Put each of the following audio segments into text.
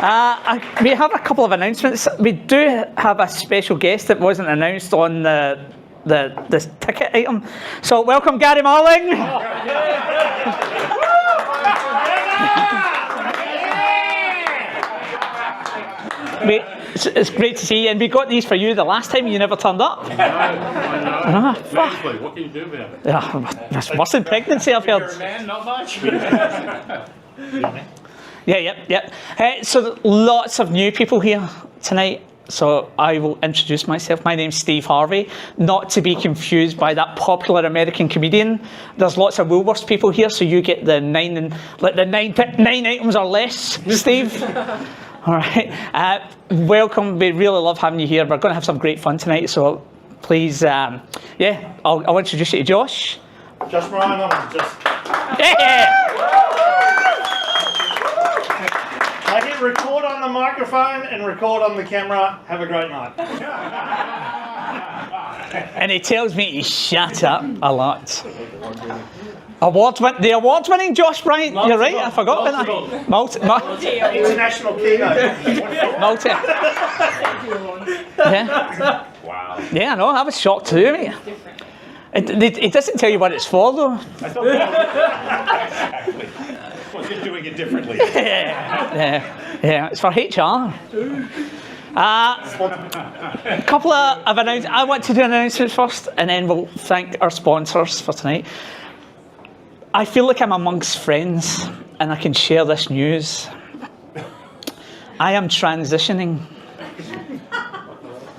We have a couple of announcements. We do have a special guest that wasn't announced on the ticket item. So welcome Gary Marling. It's great to see you, and we got these for you the last time you never turned up. I know. What can you do about it? Yeah, that's worse than pregnancy, I've heard. You're a man, not much. Yeah. So lots of new people here tonight. So I will introduce myself. My name's Steve Harvey, not to be confused by that popular American comedian. There's lots of Woolworths people here, so you get the nine items or less, Steve. All right. Welcome. We really love having you here. We're going to have some great fun tonight. So please, I'll introduce you to Josh. Josh Ryan, I'm just. Yeah. I hit record on the microphone and record on the camera. Have a great night. And he tells me to shut up a lot. The award-winning Josh Bryant. You're right. I forgot about that. International keynote. Multi. Yeah. Wow. Yeah, I know. I was shocked too, mate. It doesn't tell you what it's for, though. I thought exactly. Well, just doing it differently. Yeah. It's for HR. A couple of announcements. I want to do an announcement first, and then we'll thank our sponsors for tonight. I feel like I'm amongst friends, and I can share this news. I am transitioning.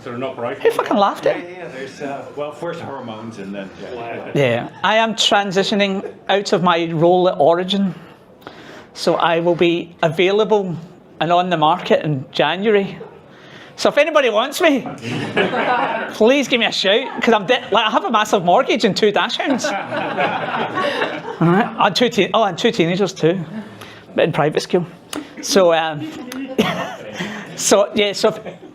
So they're not right. Who fucking laughed at? Yeah, there's, first hormones and then... Yeah, I am transitioning out of my role at Origin. So I will be available and on the market in January. So if anybody wants me, please give me a shout, because I have a massive mortgage and 2 dachshunds. All right, and two teenagers too, but in private school. So,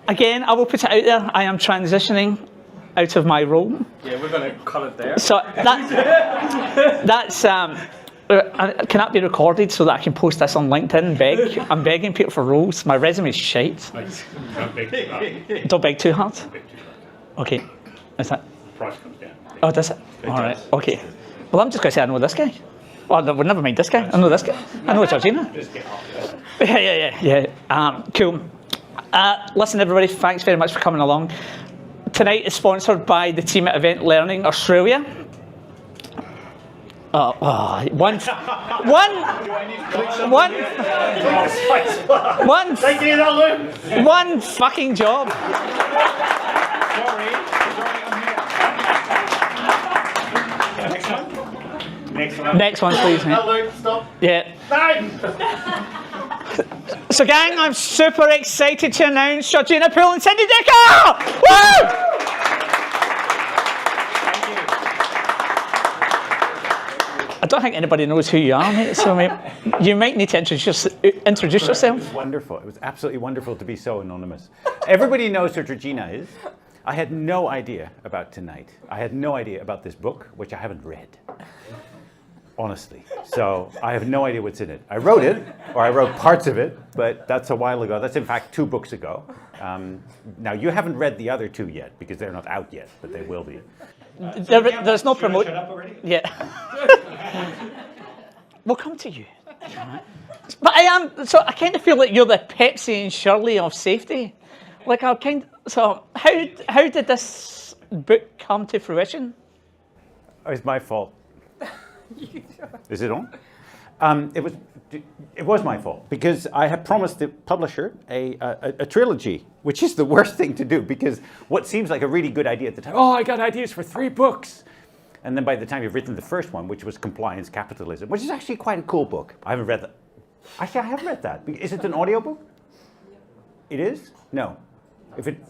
again, I will put it out there. I am transitioning out of my role. Yeah, we're going to cut it there. So that's can that be recorded so that I can post this on LinkedIn and beg? I'm begging people for roles. My resume is shite. Don't beg too hard. Don't beg too hard. Okay, is that? Price comes down. Oh, does it? All right. Okay. Well, I'm just going to say I know this guy. Well, no, never mind this guy. I know this guy. I know Georgina. Yeah. Cool. Listen, everybody. Thanks very much for coming along. Tonight is sponsored by the team at Event Learning Australia. One fucking job. Sorry, I'm here. Next one, please, mate. Luke, stop. Yeah. No! So, gang, I'm super excited to announce Georgina Poole and Sidney Dekker! Woo! I don't think anybody knows who you are, mate, so you might need to introduce yourself. It was wonderful. It was absolutely wonderful to be so anonymous. Everybody knows who Georgina is. I had no idea about tonight. I had no idea about this book, which I haven't read. Honestly. So I have no idea what's in it. I wrote it, or I wrote parts of it, but that's a while ago. That's in fact 2 books ago. Now you haven't read the other 2 yet, because they're not out yet, but they will be. There's no promotion. Shut up already? Yeah. We'll come to you. But I kind of feel like you're the Pepsi and Shirley of safety. Like so how did this book come to fruition? It's my fault. Is it on? It was my fault, because I had promised the publisher a trilogy, which is the worst thing to do, because what seems like a really good idea at the time, I got ideas for 3 books. And then by the time you've written the first one, which was Compliance Capitalism, which is actually quite a cool book. I haven't read that. Actually, I have read that. Is it an audiobook? It is? No.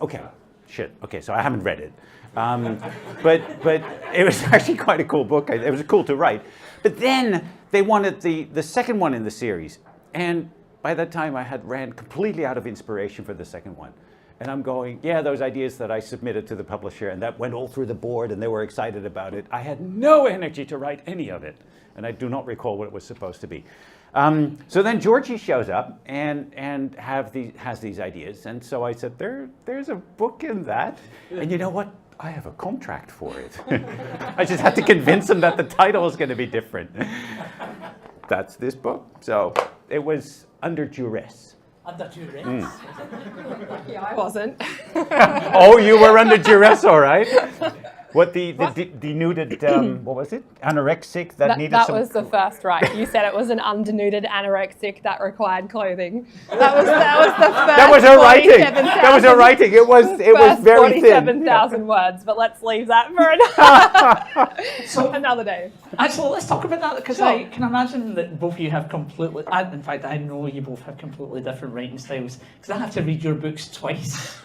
Okay. Shit. Okay, so I haven't read it. But it was actually quite a cool book. It was cool to write. But then they wanted the second one in the series. And by that time, I had ran completely out of inspiration for the second one. And I'm going, yeah, those ideas that I submitted to the publisher and that went all through the board and they were excited about it. I had no energy to write any of it. And I do not recall what it was supposed to be. So then Georgie shows up and has these ideas. And so I said, there's a book in that. And you know what? I have a contract for it. I just had to convince him that the title was going to be different. That's this book. So it was under duress. Under duress. Yeah, I wasn't. Oh, you were under duress, all right. What the denuded, what was it? Anorexic that needed some... That was the first right. You said it was an undenuded anorexic that required clothing. That was the first. That was her writing. That was her writing. It was very thin. 47,000 words, but let's leave that for another day. Actually, let's talk about that, because Sure. I can imagine that both of you have completely, in fact, I know you both have completely different writing styles, because I have to read your books twice.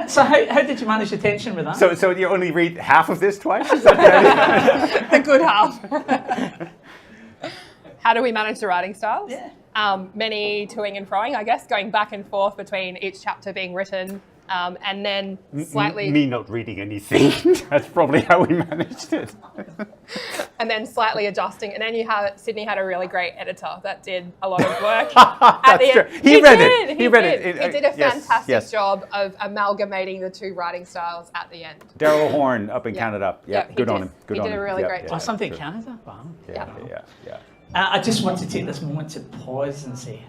So how did you manage the tension with that? So you only read half of this twice? Is that the idea? The good half. How do we manage the writing styles? Yeah. Many toing and froing, I guess, going back and forth between each chapter being written, and then slightly... Me not reading anything. That's probably how we managed it. And then slightly adjusting. And then Sidney had a really great editor that did a lot of work. That's true. He read it. He read it. He did a fantastic yes. job of amalgamating the two writing styles at the end. Daryl Horn up in Canada. Yeah, he good on did. him. Good He on did a him. really Yeah, great yeah, job. Oh, something sure. Canada? Wow. Yeah. I just want to take this moment to pause and say,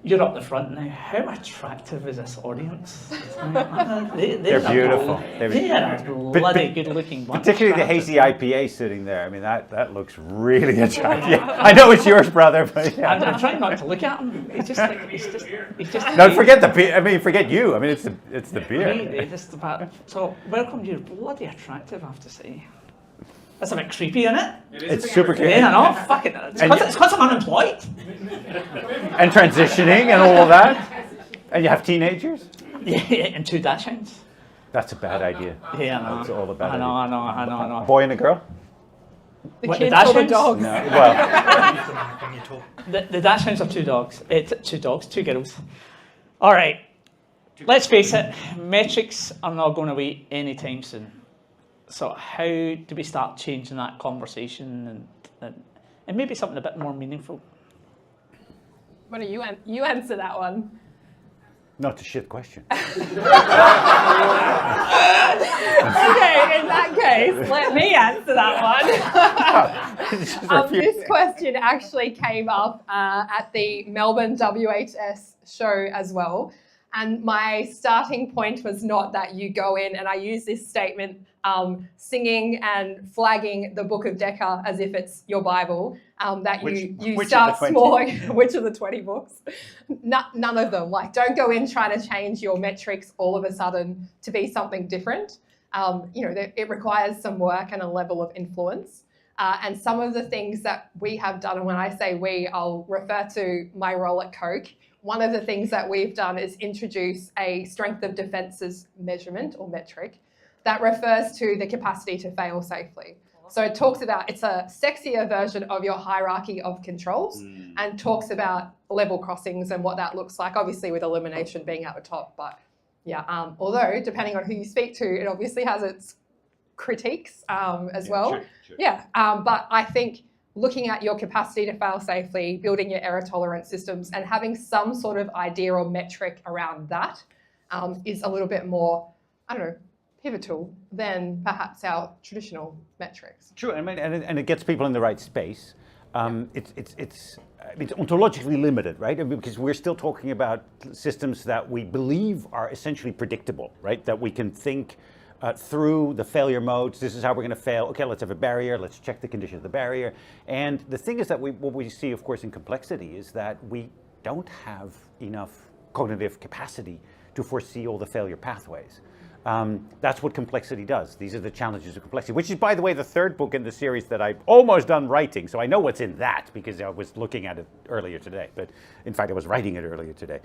you're up the front now. How attractive is this audience? They're beautiful. They are bloody good-looking bunch. Particularly the hazy IPA sitting there. I mean, that looks really attractive. Yeah, I know it's yours, brother, but yeah. I'm trying not to look at him. He's just. No, forget the beer. I mean, forget you. I mean, it's the beer. Really, just about. So, welcome. You're bloody attractive, I have to say. That's a bit creepy, isn't it? It's super cute. Yeah, I know. Fuck it. It's because I'm unemployed. And transitioning and all of that. And you have teenagers? Yeah, and 2 dachshunds. That's a bad idea. Yeah, I know. That's all a bad I idea. know. Boy and a girl? The What, kids the or the dachshunds? dogs? No. Well, When you talk. The dachshunds are 2 dogs. 2 girls. All right. Let's face it. Metrics are not going away anytime soon. So how do we start changing that conversation and maybe something a bit more meaningful? What do you answer that one? not a shit question. Okay, in that case, let me answer that one. This question actually came up at the Melbourne WHS show as well. And my starting point was not that you go in, and I use this statement, singing and flagging the Book of Dekker as if it's your Bible, that you start small. Which of the 20 books? None of them. Like, don't go in trying to change your metrics all of a sudden to be something different. It requires some work and a level of influence. And some of the things that we have done, and when I say we, I'll refer to my role at Coke. One of the things that we've done is introduce a strength of defences measurement or metric that refers to the capacity to fail safely. So it talks about, it's a sexier version of your hierarchy of controls and talks about level crossings and what that looks like, obviously with elimination being at the top. But yeah, although depending on who you speak to, it obviously has its critiques as well. Sure. Yeah, but I think looking at your capacity to fail safely, building your error tolerant systems and having some sort of idea or metric around that is a little bit more, pivotal than perhaps our traditional metrics. True, I mean, and it gets people in the right space. It's ontologically limited, right? I mean, because we're still talking about systems that we believe are essentially predictable, right? That we can think through the failure modes. This is how we're going to fail. Okay, let's have a barrier. Let's check the condition of the barrier. And the thing is that what we see, of course, in complexity is that we don't have enough cognitive capacity to foresee all the failure pathways. That's what complexity does. These are the challenges of complexity, which is, by the way, the third book in the series that I've almost done writing. So I know what's in that because I was looking at it earlier today. But in fact, I was writing it earlier today.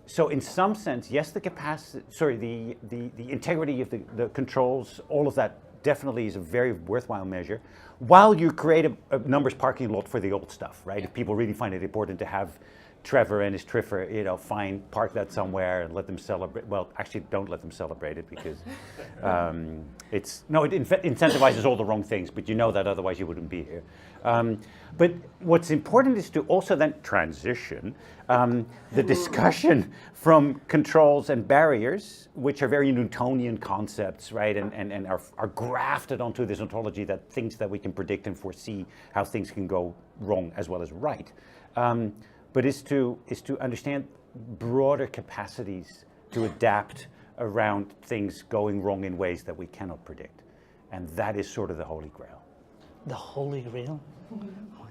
So in some sense, yes, the capacity, the integrity of the controls, all of that definitely is a very worthwhile measure. While you create a numbers parking lot for the old stuff, right? If people really find it important to have Trevor and his Triffer, fine, park that somewhere and let them celebrate. Well, actually, don't let them celebrate it because it incentivizes all the wrong things, but you know that otherwise you wouldn't be here. But what's important is to also then transition the discussion from controls and barriers, which are very Newtonian concepts, right, and are grafted onto this ontology that thinks that we can predict and foresee how things can go wrong as well as right. But is to understand broader capacities to adapt around things going wrong in ways that we cannot predict. And that is sort of the Holy Grail. The Holy Grail?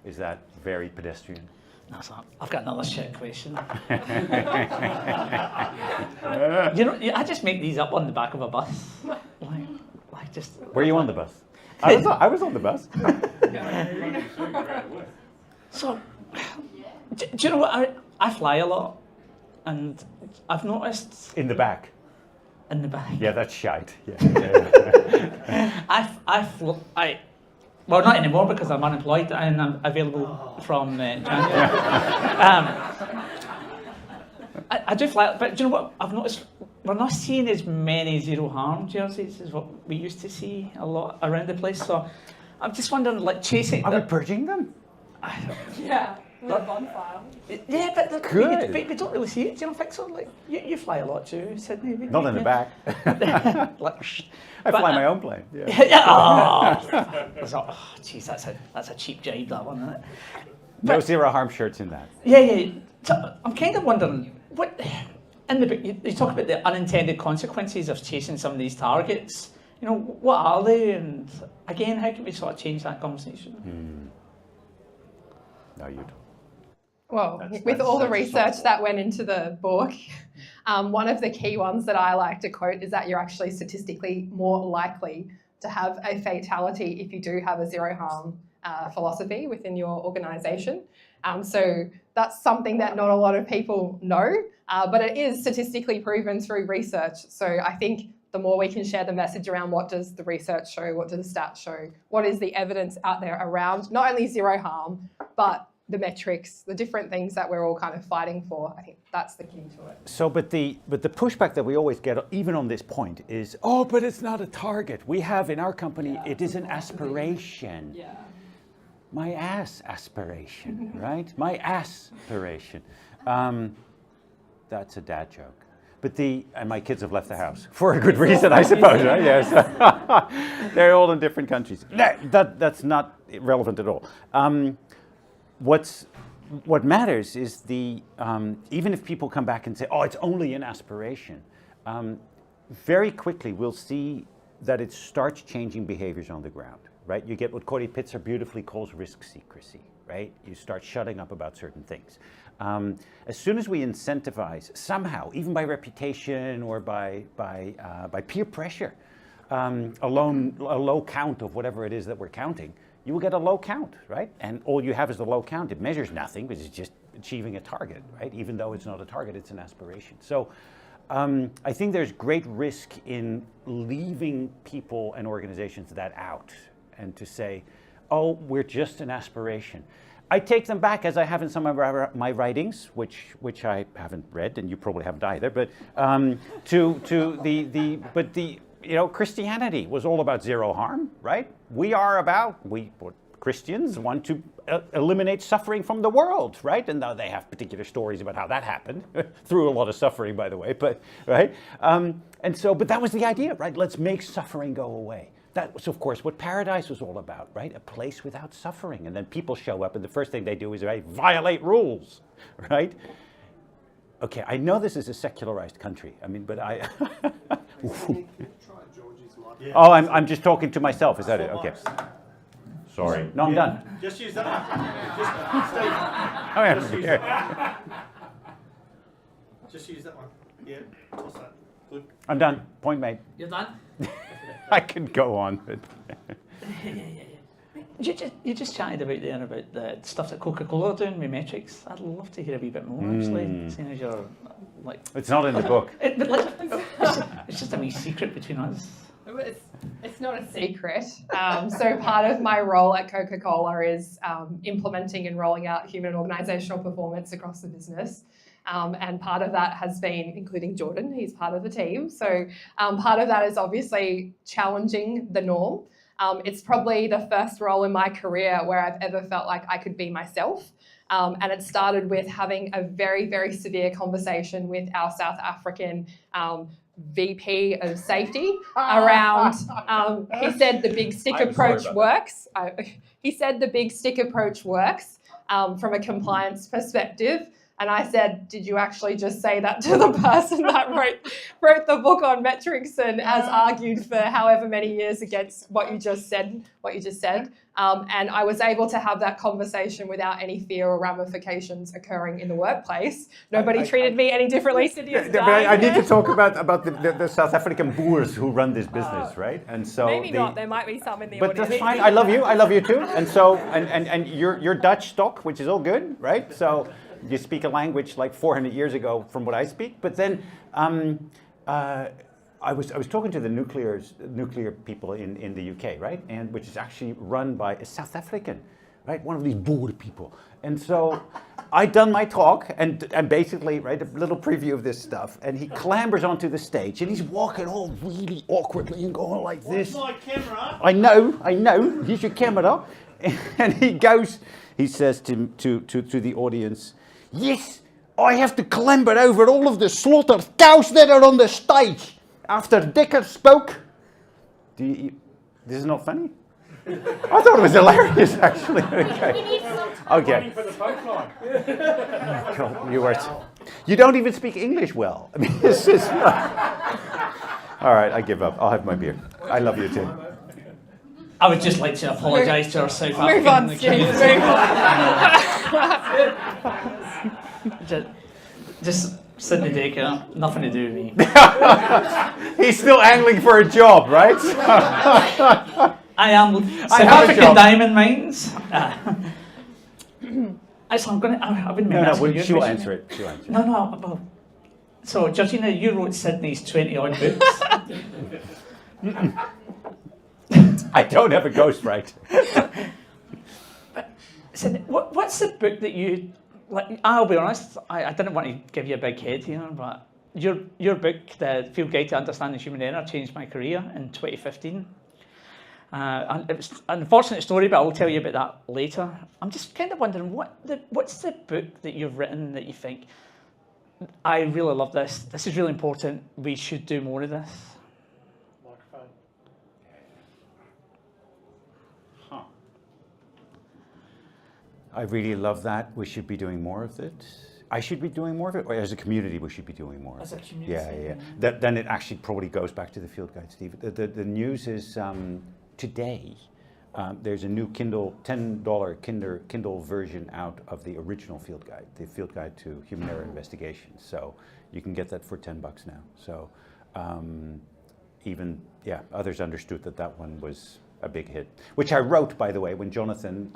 Is that very pedestrian? No, it's not. I've got another shit question. I just make these up on the back of a bus. Like just. Were you on the bus? I was on the bus. So, do you know what? I fly a lot, and I've noticed In the back. in the back. Yeah, that's shite. Yeah. Well, not anymore because I'm unemployed and I'm available from January. I do fly, but do you know what? I've noticed we're not seeing as many zero harm jerseys as what we used to see a lot around the place. So I'm just wondering, like chasing. Are we purging them? Yeah, with a bonfire. Yeah, but Good. we don't really see it. Do you not think so? Like you fly a lot too, Sydney. Not in the back. I fly my own plane. Yeah. Jeez, that's a cheap jibe, that one, isn't it? No zero harm shirts in that. Yeah. So I'm kind of wondering what in the book you talk about the unintended consequences of chasing some of these targets. What are they? And again, how can we sort of change that conversation? No, you don't. Well, with all the research that went into the book, one of the key ones that I like to quote is that you're actually statistically more likely to have a fatality if you do have a zero harm philosophy within your organisation. So that's something that not a lot of people know, but it is statistically proven through research. So I think the more we can share the message around what does the research show, what do the stats show, what is the evidence out there around not only zero harm, but the metrics, the different things that we're all kind of fighting for. I think that's the key to it. So, but the pushback that we always get, even on this point, is, but it's not a target. We have in our company, it is an aspiration. Yeah. My aspiration, right? My aspiration. That's a dad joke. But and my kids have left the house for a good reason, I suppose, right? Yes. They're all in different countries. That's not relevant at all. What matters is even if people come back and say, it's only an aspiration, very quickly we'll see that it starts changing behaviors on the ground, right? You get what Corey Pitzer beautifully calls risk secrecy, right? You start shutting up about certain things. As soon as we incentivize somehow, even by reputation or by peer pressure, a low count of whatever it is that we're counting, you will get a low count, right? And all you have is the low count. It measures nothing, but it's just achieving a target, right? Even though it's not a target, it's an aspiration. So I think there's great risk in leaving people and organizations that out and to say, we're just an aspiration. I take them back, as I have in some of my writings, which I haven't read, and you probably haven't either, but Christianity was all about zero harm, right? Christians want to eliminate suffering from the world, right? And now they have particular stories about how that happened, through a lot of suffering, by the way, but, right? But that was the idea, right? Let's make suffering go away. That was, of course, what Paradise was all about, right? A place without suffering. And then people show up, and the first thing they do is violate rules, right? Okay, I know this is a secularized country. I mean, but I... I'm just talking to myself. Is that it? Okay. Sorry. No, I'm done. Just use that one. Just use that one. Yeah, toss that. Good. I'm done. Point made. You're done? I could go on, but... You just chatted about the stuff that Coca-Cola are doing with metrics. I'd love to hear a wee bit more, actually, seeing as you're, like... It's not in the book. It's just a wee secret between us. It's not a secret. So part of my role at Coca-Cola is implementing and rolling out human and organisational performance across the business. And part of that has been, including Jordan, he's part of the team. So part of that is obviously challenging the norm. It's probably the first role in my career where I've ever felt like I could be myself. And it started with having a very, very severe conversation with our South African VP of safety around, he said the big stick approach works. He said the big stick approach works from a compliance perspective. And I said, did you actually just say that to the person that wrote the book on metrics and has argued for however many years against what you just said? And I was able to have that conversation without any fear or ramifications occurring in the workplace. Nobody treated me any differently. Sydney is dying. I need to talk about the South African boers who run this business, right? And so maybe not. There might be some in the but audience. that's fine. I love you too. And so and you're Dutch stock, which is all good, right? So you speak a language like 400 years ago from what I speak. But then I was talking to the nuclear people in the UK, right? And which is actually run by a South African, right? One of these boer people. And so I'd done my talk and basically, right, a little preview of this stuff. And he clambers onto the stage and he's walking all really awkwardly and going like this. What's my camera? I know. Here's your camera. And he says to the audience, yes, I have to clamber over all of the slaughtered cows that are on the stage. After Dekker spoke, this is not funny? I thought it was hilarious, actually. Okay. For the pipeline. God, you don't even speak English well. I mean, this is not... All right, I give up. I'll have my beer. I love you too. I would just like to apologise to our South African Move on, Steve. Just Sidney Dekker, nothing to do with me. He's still angling for a job, right? I am South African diamond mines. I've been asking She'll answer it. No. Well, so, Georgina, you wrote Sidney's 20-odd books. I don't have a ghostwriter. Sidney, what's the book that you... Like, I'll be honest, I didn't want to give you a big head here, but your book, The Field Guide to Understanding Human Error, changed my career in 2015. And it was an unfortunate story, but I'll tell you about that later. I'm just kind of wondering, what's the book that you've written that you think, I really love this is really important, we should do more of this? Microphone. I really love that. We should be doing more of it. I should be doing more of it, or as a community we should be doing more of it. As a community? Yeah. Then it actually probably goes back to the field guide, Steve. The news is today there's a new Kindle, $10 Kindle version out of the original field guide, the field guide to human error investigation. So you can get that for $10 now. So others understood that one was a big hit, which I wrote, by the way, when Jonathan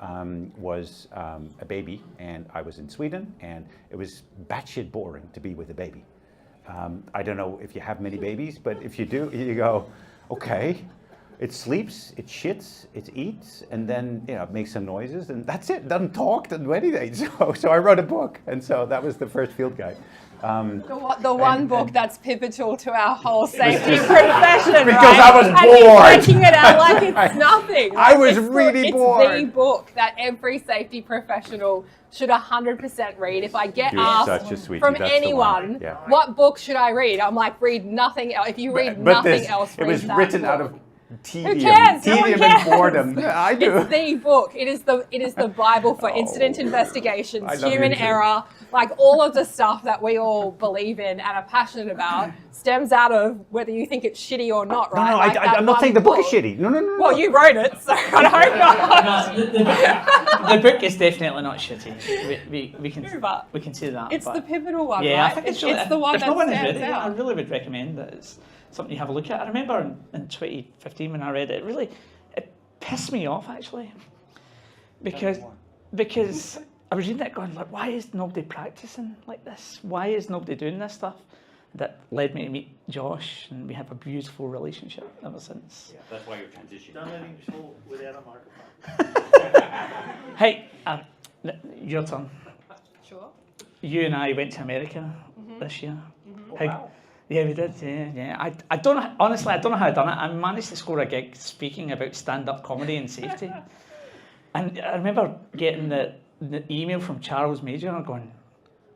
was a baby and I was in Sweden, and it was batshit boring to be with a baby. I don't know if you have many babies, but if you do, you go, okay, it sleeps, it shits, it eats, and then it makes some noises, and that's it. Doesn't talk, doesn't do anything. So I wrote a book, and so that was the first field guide. The one book that's pivotal to our whole safety profession, because right? I was and bored. he's breaking it out like it's nothing. I was really bored. It's the book that every safety professional should 100% read. If I get Dude, asked from anyone, what book should I read? I'm like, read nothing else. If you read nothing else, read it was that written book. out of tedium, Who cares? No one and cares. boredom. I do. It's the book. It is the Bible for incident investigations, I love human you too. error, like all of the stuff that we all believe in and are passionate about stems out of whether you think it's shitty or not, right? No, Like I'm not saying the book is shitty. No. Well, you wrote it, so I hope not. The book is definitely not shitty. We can say that. It's the pivotal one, yeah, right? I think It's really, the one if that no one has stands read it, I out. really would recommend that it's something you have a look at. I remember in 2015 when I read it, it pissed me off actually, because I was reading it going like, why is nobody practicing like this? Why is nobody doing this stuff? that led me to meet Josh, and we have a beautiful relationship ever since. Yeah, that's why you're transitioning. Don't let him talk without a microphone. Hey, your turn. Sure. You and I went to America this year. Oh, wow. Yeah, we did. Yeah. I don't know, honestly, I don't know how I done it. I managed to score a gig speaking about stand-up comedy and safety. And I remember getting the email from Charles Major and going,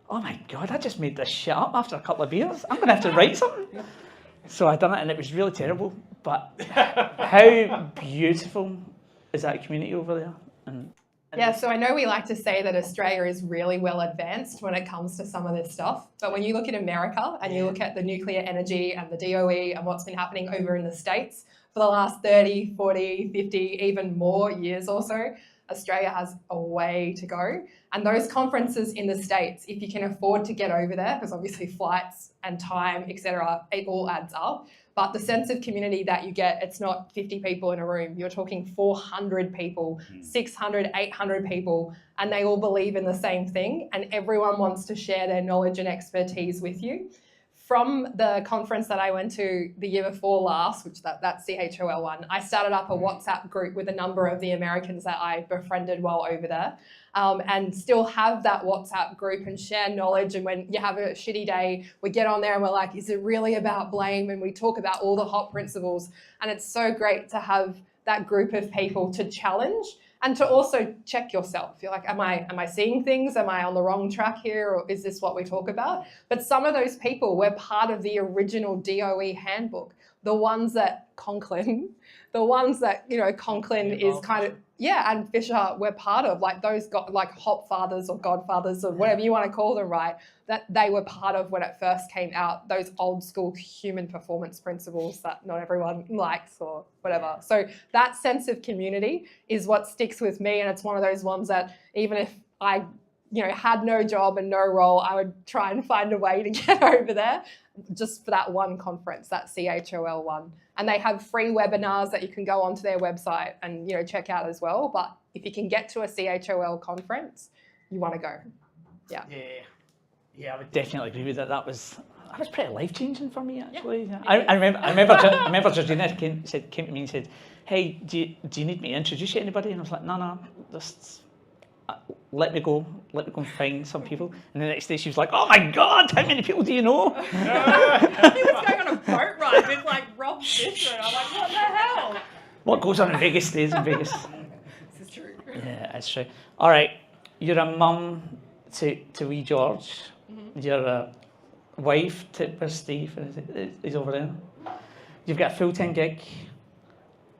oh my God, I just made this shit up after a couple of beers. I'm going to have to write something. So I done it, and it was really terrible. But how beautiful is that community over there? Yeah, so I know we like to say that Australia is really well advanced when it comes to some of this stuff. But when you look at America and you look at the nuclear energy and the DOE and what's been happening over in the States for the last 30, 40, 50, even more years or so, Australia has a way to go. And those conferences in the States, if you can afford to get over there, because obviously flights and time, etc., it all adds up. But the sense of community that you get, it's not 50 people in a room. You're talking 400 people, 600, 800 people, and they all believe in the same thing. And everyone wants to share their knowledge and expertise with you. From the conference that I went to the year before last, which that's CHOL one, I started up a WhatsApp group with a number of the Americans that I befriended while over there, and still have that WhatsApp group and share knowledge. And when you have a shitty day, we get on there and we're like, is it really about blame? And we talk about all the hot principles. And it's so great to have that group of people to challenge and to also check yourself. You're like, am I seeing things? Am I on the wrong track here? Or is this what we talk about? But some of those people were part of the original DOE handbook, the ones that Conklin, Conklin is kind of, and Fisher were part of, like those like hop fathers or godfathers or whatever you want to call them, right? That they were part of when it first came out, those old school human performance principles that not everyone likes or whatever. So that sense of community is what sticks with me, and it's one of those ones that even if I had no job and no role, I would try and find a way to get over there just for that one conference, that CHOL one. And they have free webinars that you can go onto their website and check out as well. But if you can get to a CHOL conference, you want to go. Yeah, I would definitely agree with that. That was pretty life-changing for me, actually. Yeah. I remember Georgina came to me and said, hey, do you need me to introduce you to anybody? And I was like, no, just let me go and find some people. And the next day she was like, oh my God, how many people do you know? He was going on a boat ride with like Rob Fisher. I'm like, what the hell? What goes on in Vegas stays in Vegas. This is true. Yeah, it's true. All right, you're a mum to wee George. You're a wife to where's Steve? He's over there. You've got a full-time gig.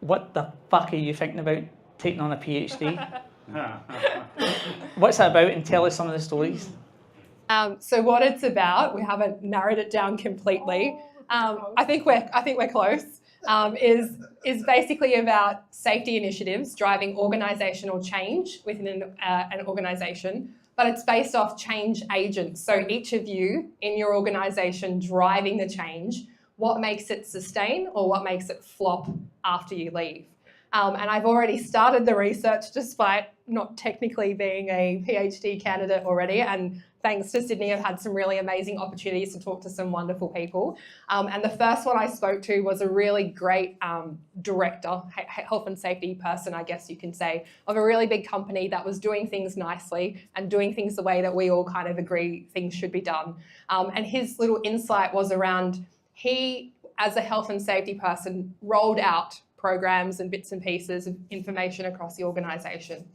What the fuck are you thinking about taking on a PhD? What's that about? And tell us some of the stories. So what it's about, we haven't narrowed it down completely. I think we're close. Is basically about safety initiatives driving organisational change within an organisation, but it's based off change agents. So each of you in your organisation driving the change, what makes it sustain or what makes it flop after you leave. And I've already started the research despite not technically being a PhD candidate already. And thanks to Sydney, I've had some really amazing opportunities to talk to some wonderful people. And the first one I spoke to was a really great director, health and safety person, I guess you can say, of a really big company that was doing things nicely and doing things the way that we all kind of agree things should be done. And his little insight was around, he, as a health and safety person, rolled out programs and bits and pieces of information across the organisation.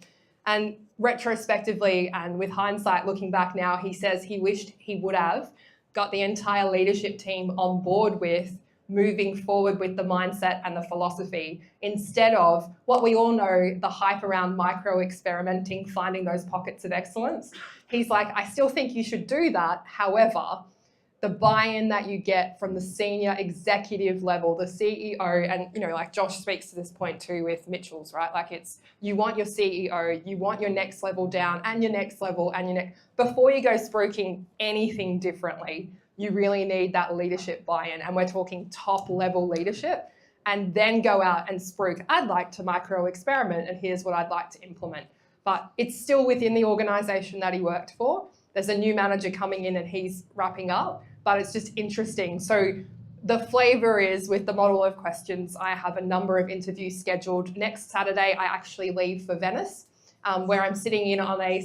And retrospectively and with hindsight looking back now, he says he wished he would have got the entire leadership team on board with moving forward with the mindset and the philosophy instead of what we all know, the hype around micro-experimenting, finding those pockets of excellence. He's like, I still think you should do that. However, the buy-in that you get from the senior executive level, the CEO, and like Josh speaks to this point too with Mitchell's, right? Like it's, you want your CEO, you want your next level down and your next level and your next, before you go spruiking anything differently, you really need that leadership buy-in. And we're talking top level leadership, and then go out and spruik, I'd like to micro experiment and here's what I'd like to implement. But it's still within the organisation that he worked for. There's a new manager coming in and he's wrapping up. but it's just interesting. So the flavour is, with the model of questions, I have a number of interviews scheduled. Next Saturday, I actually leave for Venice, where I'm sitting in on a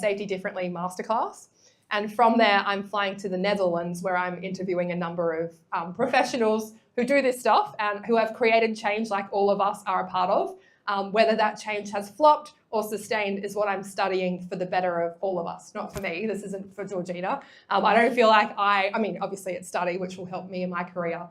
Safety Differently masterclass. And from there, I'm flying to the Netherlands, where I'm interviewing a number of professionals who do this stuff and who have created change like all of us are a part of. Whether that change has flopped or sustained is what I'm studying for the better of all of us, not for me. This isn't for Georgina. I don't feel like I mean, obviously it's study, which will help me in my career,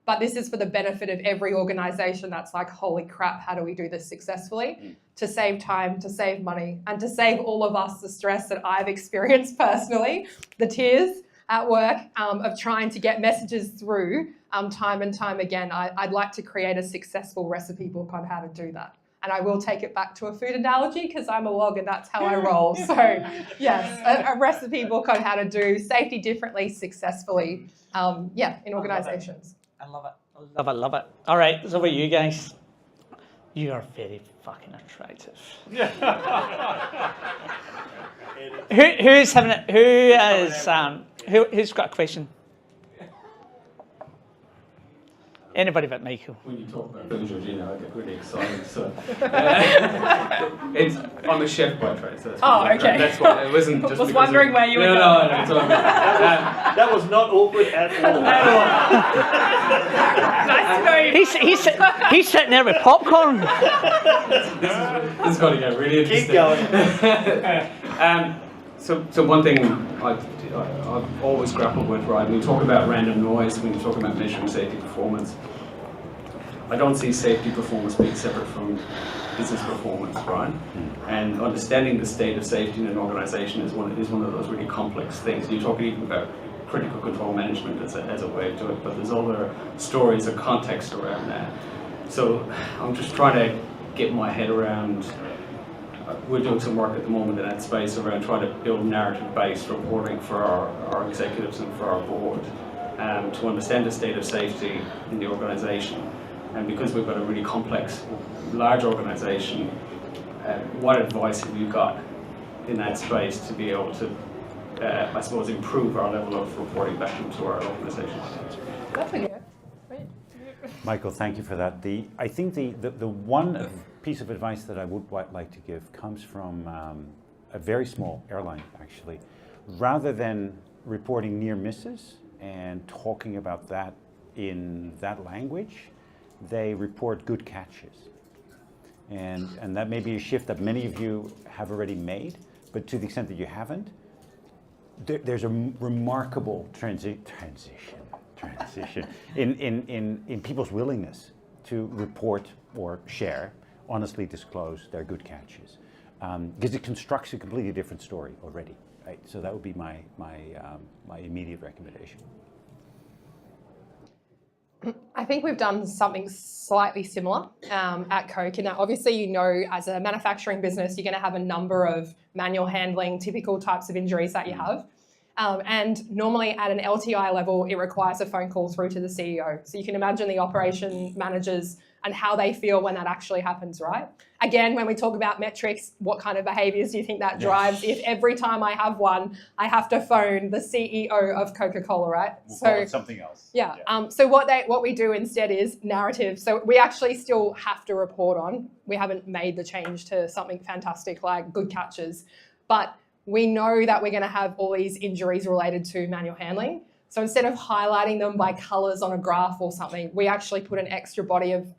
but this is for the benefit of every organisation that's like, holy crap, how do we do this successfully? To save time, to save money, and to save all of us the stress that I've experienced personally, the tears at work of trying to get messages through time and time again. I'd like to create a successful recipe book on how to do that. And I will take it back to a food analogy because I'm a log and that's how I roll. So yes, a recipe book on how to do safety differently, successfully, in organisations. I love it. I love it. Love it. All right, so about you guys. You are very fucking attractive. Who's having it? Who's got a question? Anybody but Michael. When you talk about food, Georgina, I get really excited. So, I'm a chef by trade, so that's my background. Okay. That's why it wasn't just. Was wondering where you were going. No, it's all good. That was not awkward at all. Nice to know you. He's sitting there with popcorn. This is going to get really interesting. Keep going. So one thing I've always grappled with, right, when you talk about random noise, when you talk about measuring safety performance, I don't see safety performance being separate from business performance, right? And understanding the state of safety in an organisation is one of those really complex things. You talk even about critical control management as a way to do it, but there's other stories or context around that. So I'm just trying to get my head around. We're doing some work at the moment in that space around trying to build narrative-based reporting for our executives and for our board to understand the state of safety in the organisation. And because we've got a really complex, large organisation, what advice have you got in that space to be able to, I suppose, improve our level of reporting back into our organisation? That's a good. Michael, thank you for that. I think the one piece of advice that I would like to give comes from a very small airline, actually. Rather than reporting near misses and talking about that in that language, they report good catches. And that may be a shift that many of you have already made, but to the extent that you haven't, there's a remarkable transition in people's willingness to report or share, honestly disclose their good catches, because it constructs a completely different story already. Right? So that would be my immediate recommendation. I think we've done something slightly similar at Coke. And obviously, as a manufacturing business, you're going to have a number of manual handling, typical types of injuries that you have. And normally at an LTI level, it requires a phone call through to the CEO. So you can imagine the operation managers and how they feel when that actually happens, right? Again, when we talk about metrics, what kind of behaviours do you think that drives? If every time I have one, I have to phone the CEO of Coca-Cola, right? We'll call it something else. Yeah. So what we do instead is narrative. So we actually still have to report on. We haven't made the change to something fantastic like good catches, but we know that we're going to have all these injuries related to manual handling. So instead of highlighting them by colours on a graph or something, we actually put an extra body of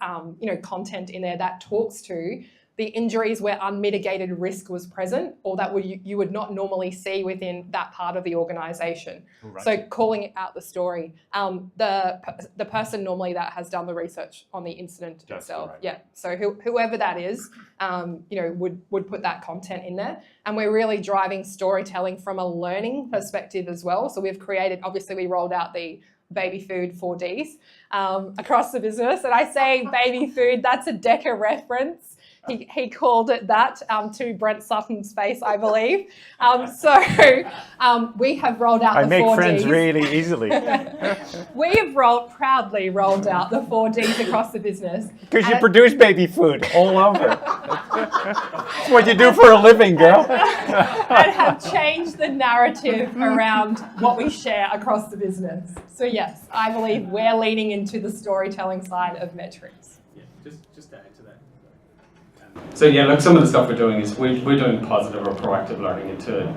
content in there that talks to the injuries where unmitigated risk was present or that you would not normally see within that part of the organisation. Right. So calling out the story. The person normally that has done the research on the incident itself. Right. Yeah. So whoever that is, would put that content in there. And we're really driving storytelling from a learning perspective as well. So we've created, obviously we rolled out the baby food 4Ds across the business. And I say baby food, that's a Dekker reference. He called it that to Brent Sutton's face, I believe. We have rolled out the 4Ds. I make friends really easily. We have proudly rolled out the 4Ds across the business. Because you produce baby food all over. That's what you do for a living, girl. and have changed the narrative around what we share across the business. So yes, I believe we're leaning into the storytelling side of metrics. Yeah, just to add to that. So yeah, look, some of the stuff we're doing is we're doing positive or proactive learning into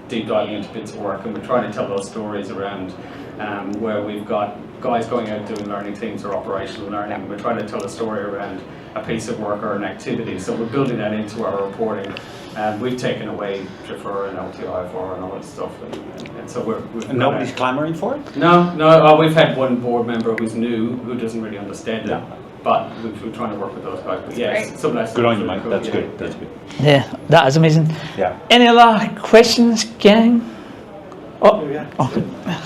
deep diving into bits of work, and we're trying to tell those stories around where we've got guys going out doing learning teams or operational learning. We're trying to tell a story around a piece of work or an activity. So we're building that into our reporting. We've taken away Defer and LTI4 and all that stuff. And so And nobody's clamouring for it? No. We've had one board member who's new, who doesn't really understand it. But we're trying to work with those guys. But yes, some of that's good on you, mate. cool. That's good. That's good. Yeah, that is amazing. Yeah. Any other questions, gang? Oh,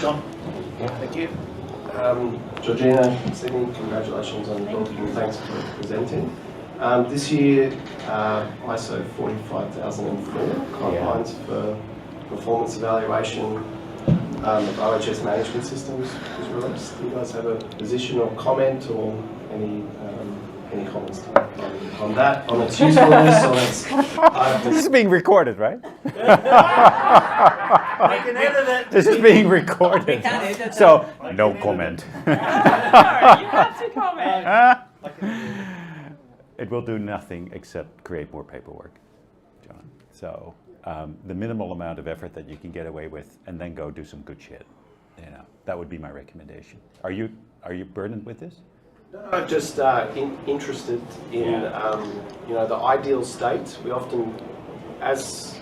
John. Thank you. Georgina, Sidney, congratulations on the book and thanks for presenting. This year, ISO 45004 guidelines for performance evaluation of OHS management systems was released. Do you guys have a position or comment or any comments on that, on its usefulness, on its... This is being recorded, right? We can edit it. This is being recorded. So, no comment. No, you have to comment. It will do nothing except create more paperwork, John. So, the minimal amount of effort that you can get away with, and then go do some good shit. You know, that would be my recommendation. Are you burdened with this? No, just interested in the ideal state. We often, as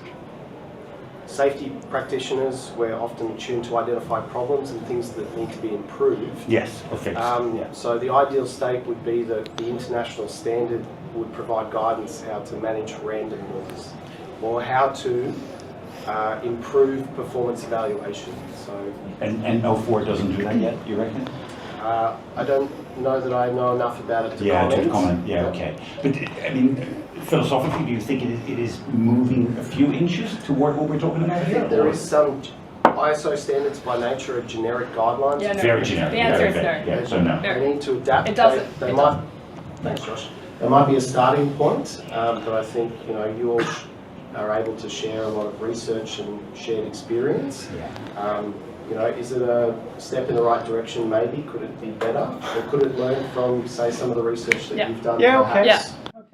safety practitioners, we're often tuned to identify problems and things that need to be improved. Yes. Okay. So the ideal state would be that the international standard would provide guidance how to manage random noise, or how to improve performance evaluation. So. And 04 doesn't do that yet, you reckon? I don't know that I know enough about it to comment. Yeah, okay. But I mean, philosophically, do you think it is moving a few inches toward what we're talking about here? There is some ISO standards by nature are generic guidelines. Yeah, no. Very generic. The answer is no. Yeah, so no. They need to adapt. It doesn't. Thanks, Josh. There might be a starting point, but I think you all are able to share a lot of research and shared experience. Is it a step in the right direction? Maybe. Could it be better? Or could it learn from, say, some of the research that you've done? Yeah, okay. Perhaps?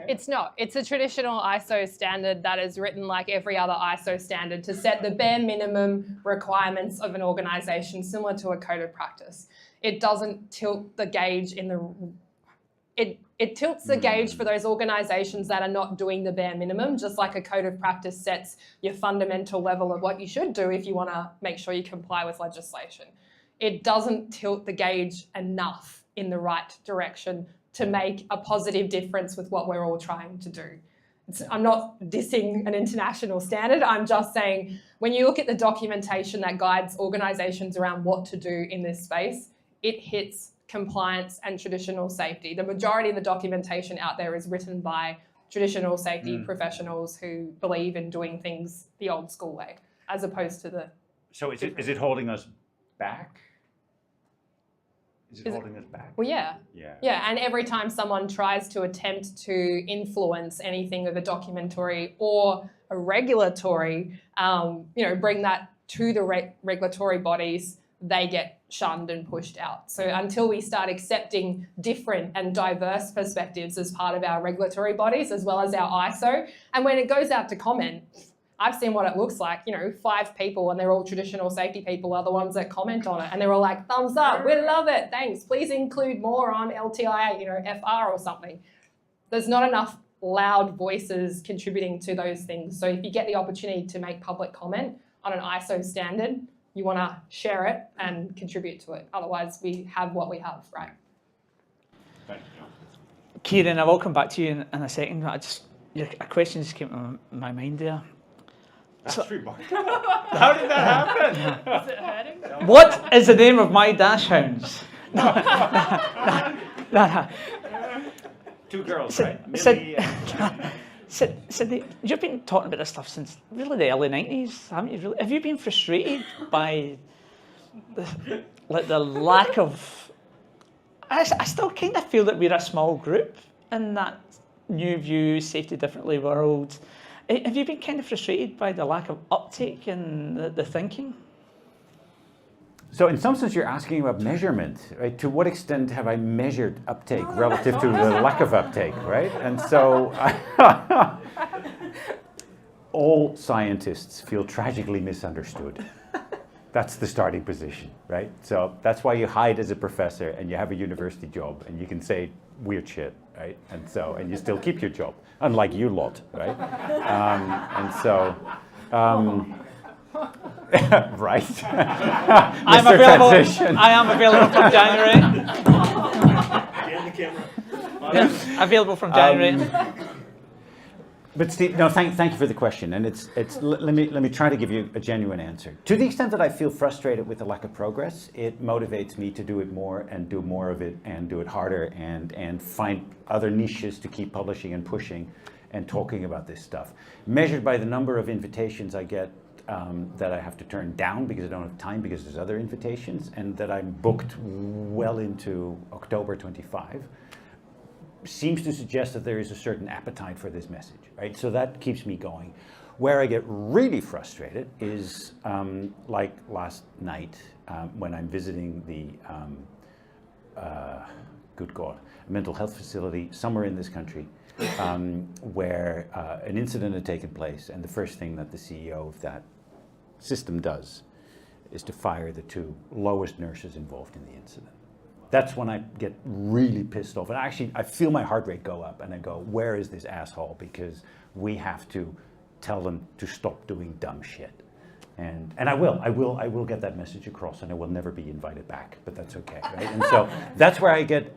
It's not. It's a traditional ISO standard that is written like every other ISO standard to set the bare minimum requirements of an organisation, similar to a code of practice. It doesn't tilt the gauge in the... It tilts the gauge for those organisations that are not doing the bare minimum, just like a code of practice sets your fundamental level of what you should do if you want to make sure you comply with legislation. It doesn't tilt the gauge enough in the right direction to make a positive difference with what we're all trying to do. I'm not dissing an international standard. I'm just saying when you look at the documentation that guides organisations around what to do in this space, it hits compliance and traditional safety. The majority of the documentation out there is written by traditional safety professionals who believe in doing things the old school way, as opposed to the... So is it holding us back? Is it holding us back? Well, yeah. Yeah, and every time someone tries to attempt to influence anything of a documentary or a regulatory, bring that to the regulatory bodies, they get shunned and pushed out. So until we start accepting different and diverse perspectives as part of our regulatory bodies, as well as our ISO, and when it goes out to comment, I've seen what it looks like, 5 people, and they're all traditional safety people, are the ones that comment on it, and they're all like, thumbs up, we love it, thanks, please include more on LTI, FR or something. There's not enough loud voices contributing to those things. So if you get the opportunity to make public comment on an ISO standard, you want to share it and contribute to it. Otherwise, we have what we have, right? Thank you. Kieran, I will come back to you in a second. A question just came to my mind there. That's remarkable. How did that happen? Is it hurting? What is the name of my dash hounds? No. 2 girls, Sid- right? Sid- Sidney, you've been talking about this stuff since really the early 90s, haven't you? Really? Have you been frustrated by the lack of... I still kind of feel that we're a small group in that new views, safety differently world. Have you been kind of frustrated by the lack of uptake in the thinking? So in some sense, you're asking about measurement, right? To what extent have I measured uptake relative to the lack of uptake, right? And so all scientists feel tragically misunderstood. That's the starting position, right? So that's why you hide as a professor and you have a university job and you can say weird shit, right? And you still keep your job, unlike you lot, right? Right. I'm available. I am available from January. Get the camera. Yeah, available from January. But Steve, no, thank you for the question, and let me try to give you a genuine answer. To the extent that I feel frustrated with the lack of progress, it motivates me to do it more and do more of it and do it harder and find other niches to keep publishing and pushing and talking about this stuff. Measured by the number of invitations I get that I have to turn down because I don't have time because there's other invitations, and that I'm booked well into October 25. Seems to suggest that there is a certain appetite for this message, right? So that keeps me going. Where I get really frustrated is like last night when I'm visiting the, good God, a mental health facility somewhere in this country where an incident had taken place, and the first thing that the CEO of that system does is to fire the two lowest nurses involved in the incident. That's when I get really pissed off. And actually, I feel my heart rate go up and I go, where is this asshole? Because we have to tell them to stop doing dumb shit. And I will get that message across, and I will never be invited back, but that's okay, right? And so that's where I get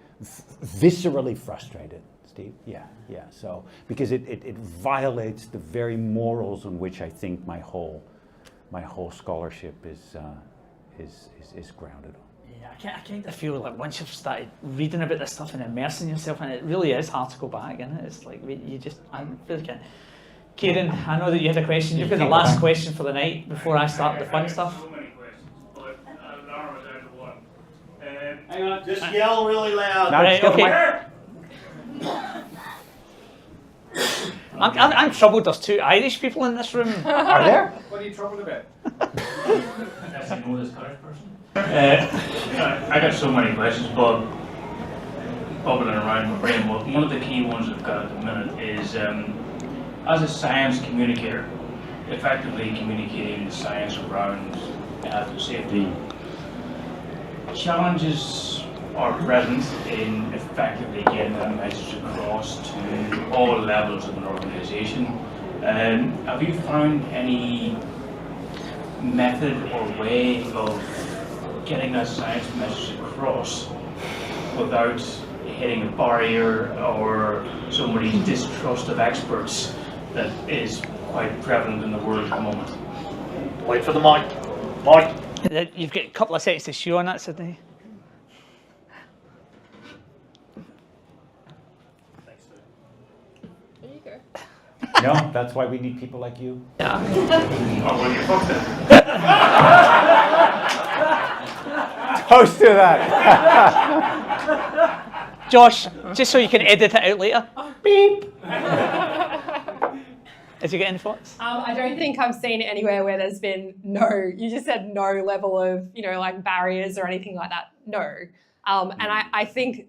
viscerally frustrated, Steve. Yeah. So, because it violates the very morals on which I think my whole scholarship is grounded on. Yeah, I kind of feel like once you've started reading about this stuff and immersing yourself in it, it really is hard to go back, isn't it? It's like I'm really kind of... Kieran, I know that you had a question. You've got the last question for the night before I start the fun stuff. So many questions, but I'll narrow it down to one. Hang on, just yell really loud. No, Right, okay. I'm troubled there's two Irish people in this room. Are there? What are you troubled about? As you know this Scottish person. I got so many questions, but bubbling around my brain. But one of the key ones I've got at the minute is, as a science communicator, effectively communicating the science around health and safety, challenges are present in effectively getting that message across to all levels of an organisation. Have you found any method or way of getting that science message across without hitting a barrier or somebody's distrust of experts that is quite prevalent in the world at the moment? Wait for the mic. Mike. You've got a couple of seconds to chew on that, Sidney. There you go. No, that's why we need people like you. Yeah. Oh, well, you fucked it. Toast to that. Josh, just so you can edit it out later. Beep. Has you got any thoughts? I don't think I've seen anywhere where there's been you just said no level of, like barriers or anything like that. No. And I think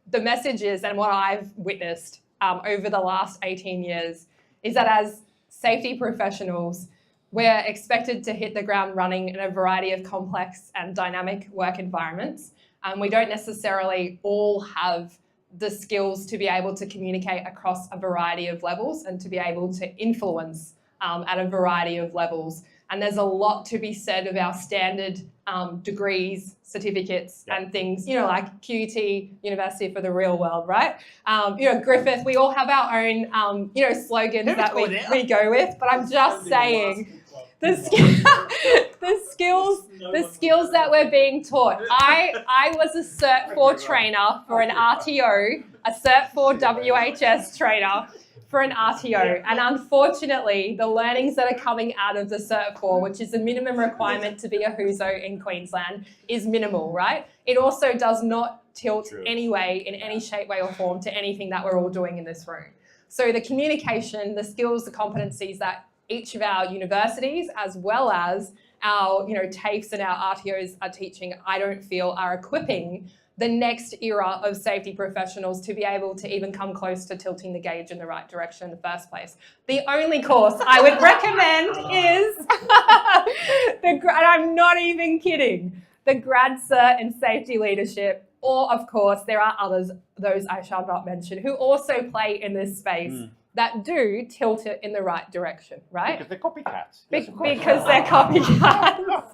the message is, and what I've witnessed over the last 18 years, is that as safety professionals, we're expected to hit the ground running in a variety of complex and dynamic work environments. We don't necessarily all have the skills to be able to communicate across a variety of levels and to be able to influence at a variety of levels. And there's a lot to be said of our standard degrees, certificates, and things, like QUT, University for the Real World, right? Griffith, we all have our own, slogans that we go with, but I'm just saying the skills that we're being taught. I was a Cert 4 trainer for an RTO, a Cert 4 WHS trainer for an RTO. And unfortunately, the learnings that are coming out of the Cert 4, which is the minimum requirement to be a WHOSO in Queensland, is minimal, right? It also does not tilt anyway, in any shape, way or form, to anything that we're all doing in this room. So the communication, the skills, the competencies that each of our universities, as well as our TAFEs and our RTOs are teaching, I don't feel are equipping the next era of safety professionals to be able to even come close to tilting the gauge in the right direction in the first place. The only course I would recommend is, and I'm not even kidding, the Grad Cert in Safety Leadership, or of course there are others, those I shall not mention, who also play in this space that do tilt it in the right direction, right? Because they're copycats. Because they're copycats.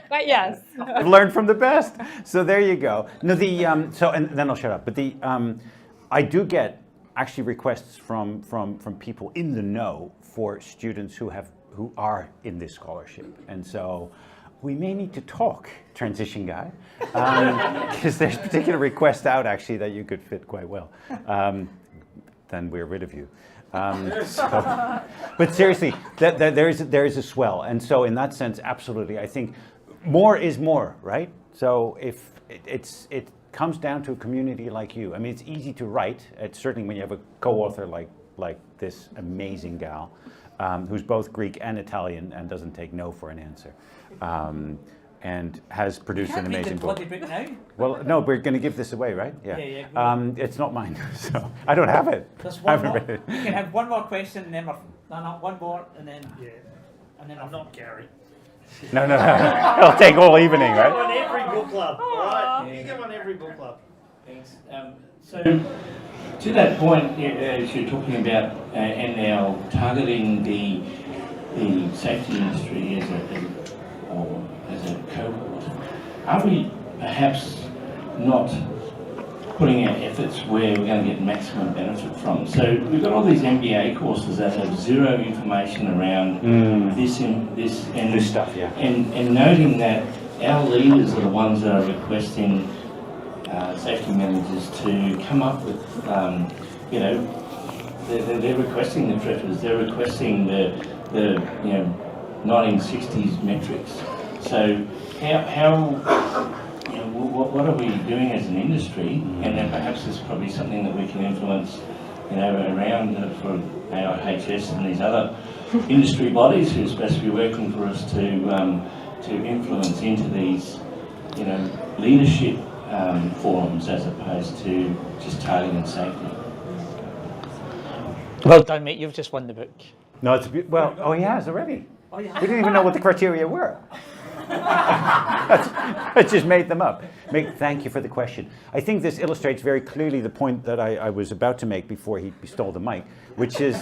But yes. I've learned from the best. So there you go. No, and then I'll shut up. But I do get actually requests from people in the know for students who are in this scholarship, and so we may need to talk, transition guy, because there's particular requests out actually that you could fit quite well. Then we're rid of you. But seriously, there is a swell, and so in that sense, absolutely, I think more is more, right? So if it comes down to a community like you, I mean, it's easy to write. It's certainly when you have a co-author like this amazing gal, who's both Greek and Italian and doesn't take no for an answer, and has produced an amazing book. Book now? Well, no, we're going to give this away, right? Yeah. It's not mine, so I don't have it. There's I one haven't more. read it. You can have one more question, and then one more, and then. Yeah. And then I'm not Gary. No. It'll take all evening, You right? go on every book club, all right? You go on every book club. Thanks. So, to that point, as you're talking about and now targeting the safety industry as a cohort, are we perhaps not putting our efforts where we're going to get maximum benefit from? So we've got all these MBA courses that have zero information around this stuff, yeah. And noting that our leaders are the ones that are requesting safety managers to come up with, they're requesting the TREFRs, they're requesting the 1960s metrics. So what are we doing as an industry? And then perhaps there's probably something that we can influence, around for AIHS and these other industry bodies who are supposed to be working for us to influence into these, leadership forums as opposed to just targeting safety. Well done, mate. You've just won the book. No, it's he has already. Oh, yeah. We didn't even know what the criteria were. I just made them up. Thank you for the question. I think this illustrates very clearly the point that I was about to make before he stole the mic, which is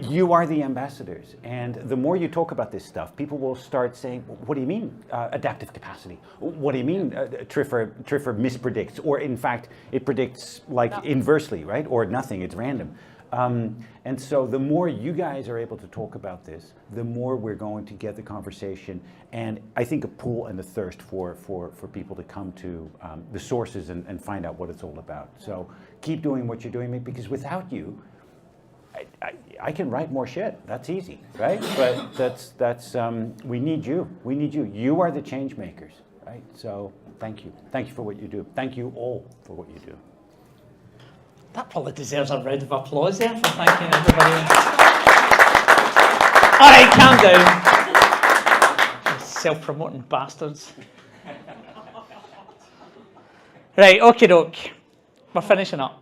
you are the ambassadors, and the more you talk about this stuff, people will start saying, what do you mean adaptive capacity? What do you mean TRIFR mispredicts? Or in fact, it predicts inversely, right? Or nothing, it's random. And so the more you guys are able to talk about this, the more we're going to get the conversation, and I think a pull and a thirst for people to come to the sources and find out what it's all about. So keep doing what you're doing, because without you, I can write more shit. That's easy, right? But that's we need you. We need you. You are the change makers, right? So thank you. Thank you for what you do. Thank you all for what you do. That probably deserves a round of applause there for thanking everybody. All right, calm down. Self-promoting bastards. Right, okie doke. We're finishing up.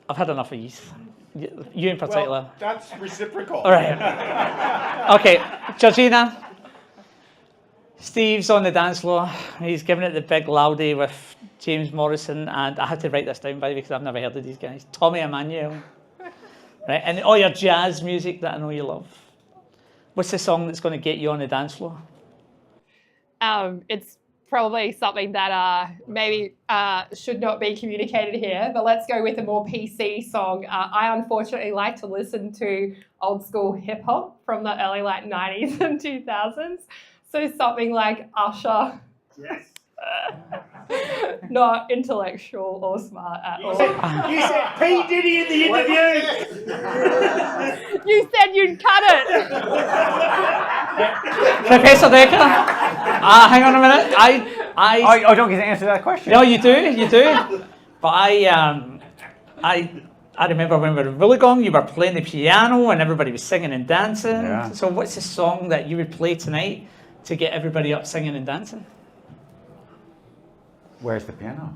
I've had enough of these. You in particular. Well, that's reciprocal. All right. Okay, Georgina. Steve's on the dance floor. He's giving it the big loudy with James Morrison, and I had to write this down, by the way, because I've never heard of these guys. Tommy Emmanuel. Right, and all your jazz music that I know you love. What's the song that's going to get you on the dance floor? It's probably something that maybe should not be communicated here, but let's go with a more PC song. I unfortunately like to listen to old school hip hop from the early 90s and 2000s. So something like Usher. Yes. not intellectual or smart at all. You said P. Diddy in the interview. You said you'd cut it. Professor Dekker, hang on a minute. I don't get to answer that question. No, you do. But I remember when we were in Wollongong, you were playing the piano and everybody was singing and dancing. Yeah. So what's the song that you would play tonight to get everybody up singing and dancing? Where's the piano?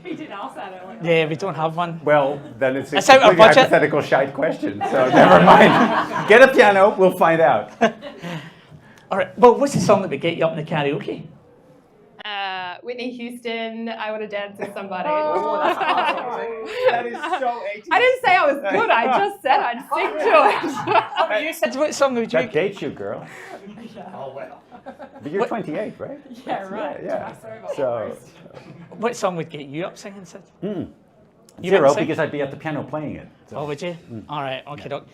He did ask that earlier. Yeah, we don't have one. Well, then it's a It's out of completely budget. hypothetical shite question, so never mind. Get a piano, we'll find out. All right. Well, what's the song that would get you up in the karaoke? Whitney Houston, I Want to Dance with Somebody. Oh, that's awesome. That is so 80s. I didn't say I was good, I just said I'd stick to it. You said what song would you? That dates you, girl. Oh, well. But you're 28, right? Yeah, right. Yeah. So, What song would get you up singing, Sid? You zero, wouldn't sing? because I'd be at the piano playing it. So. Oh, would you? All right. Okay, doc.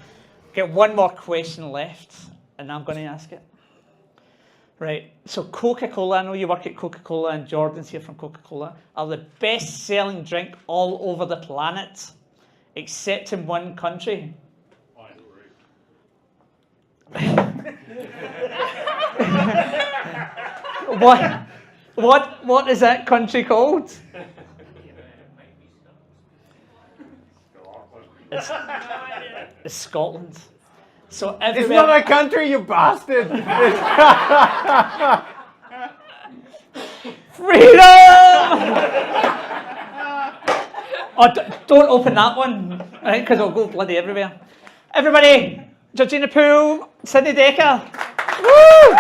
Get one more question left, and I'm going to ask it. Right. So Coca-Cola, I know you work at Coca-Cola, and Jordan's here from Coca-Cola, are the best-selling drink all over the planet, except in one country. What is that country called? It's Scotland. So It's everywhere. not a country, you bastard! Freedom! Oh, don't open that one, right? Because it'll go bloody everywhere. Everybody, Georgina Poole, Sidney Dekker. Woo!